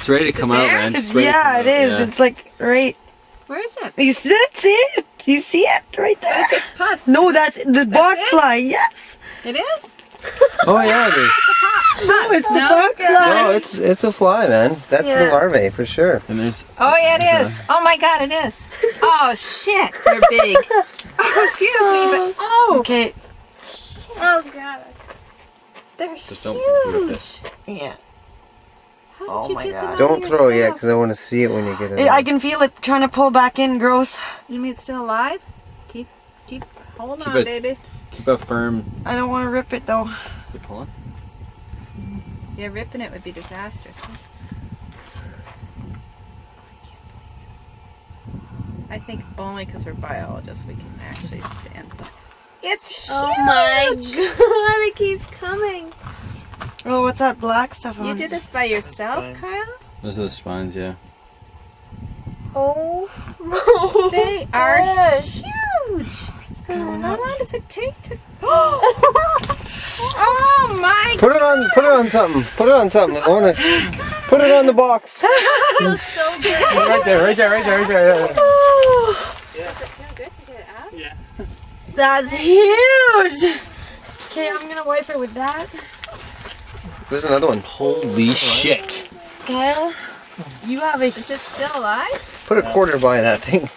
It's ready to come out, man. Yeah, it is. It's like right. Where is it? That's it. You see it right there? It's just pus. No, that's the botfly. Yes. It is? Oh yeah, it is. No, it's the botfly. No, it's a fly, man. That's the larvae for sure. And there's. Oh yeah, it is. Oh my God, it is. Oh shit, they're big. Oh, excuse me, but oh. Okay. Oh God. They're Just don't do huge. Yeah. How did you my get them God. out Don't throw it yet, yourself? because I want to see it when you get it. I can feel it trying to pull back in. Gross. You mean it's still alive? Keep, hold Keep on, it- baby. Keep a firm. I don't want to rip it though. Is it pulling? Yeah, ripping it would be disastrous. I think only because we're biologists we can actually stand that. It's Oh huge! my God, it keeps coming. Oh, what's that black stuff on? You did this by yourself, Kyle? Those are the spines, yeah. Oh. They are gosh. huge! How long does it take to... Oh my Put it on something. Put it on something. I want to put it on the box. Feels so good. Right there. Does it feel good to get it out? Yeah. That's huge. Okay, I'm gonna wipe it with that. There's another one. Holy shit. Kyle, you have a. Is it still alive? Put a quarter by that thing.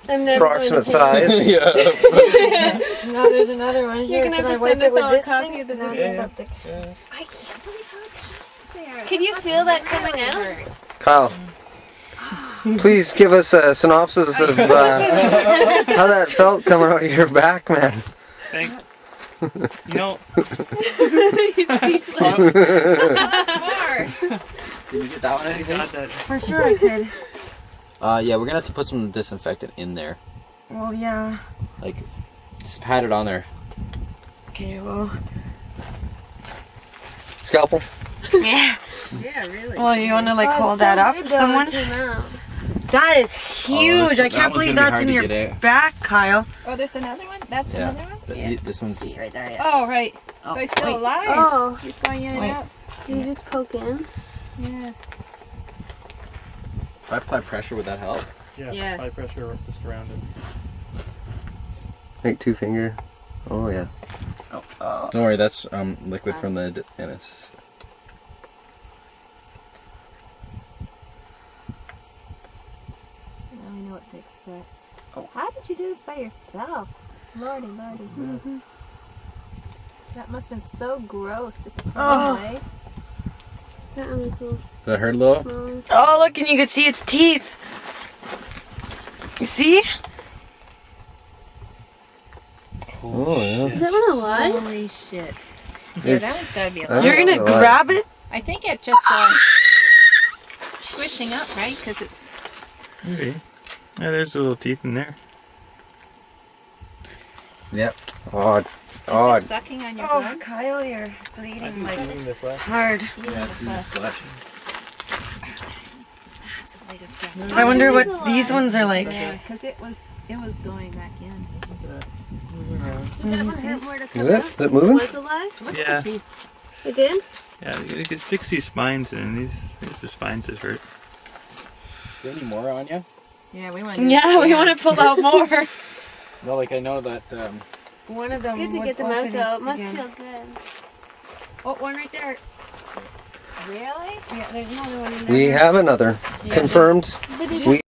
I'm never Approximate going to size. Yeah. No, there's another one here. You're gonna Can have I to wipe send it us with all a this copy thing? of the It's not video. antiseptic. I can't believe how cheap they are. Can you feel that coming out? Kyle, please give us a synopsis of how that felt coming out of your back, man. Thanks. You know, He's like, Plus more. Did you get that one? Anything? got that. For sure I could. Yeah, we're gonna have to put some disinfectant in there. Well, yeah. Like, just pat it on there. Okay, well. Scalpel. Yeah. Yeah, really. Well, you want to like oh, hold so that up, good though, someone? it came out. That is huge. I can't believe that's in your back, Kyle. Oh, there's another one? That's Yeah. another one? This one's. Right there, yeah. Oh, right. Oh, So he's still wait. alive. Oh, He's going in and Wait. out. do you just poke in? Yeah. If I apply pressure, would that help? Yeah. High pressure just around it. Make 2 finger. Oh yeah. Don't worry, that's liquid from the anise. Now we know what to expect. Oh. How did you do this by yourself? Lordy. Mm-hmm. That must have been so gross just pulling Oh. away. That one was a little Does that hurt a little? small. Oh, look, and you can see its teeth. You see? Oh yeah. Is that one alive? Holy shit. Yeah, that one's gotta be I alive. You're gonna alive. grab it? I think it just squishing up, right? Because it's... Maybe. Yeah, there's little teeth in there. Yep. Odd. It's Odd. just sucking on your Oh, blood. Kyle, you're bleeding like Eating the flesh. hard. Yeah, it's in the flesh. Massively disgusting. I wonder what these ones are like. Yeah, because it was going back in. Did that one hurt more to come Is it? out Is it since moving? was alive? Look Yeah. at the teeth. It did? Yeah, it sticks these spines in. These the spines that hurt. Is there any more on you? Yeah, we want to. Yeah, we want to pull out more. No, like I know that. One of It's them good to would get them out open though. It its must again. feel good. Oh, one right there. Really? Yeah, there's another one in there. We have another. Confirmed. But it We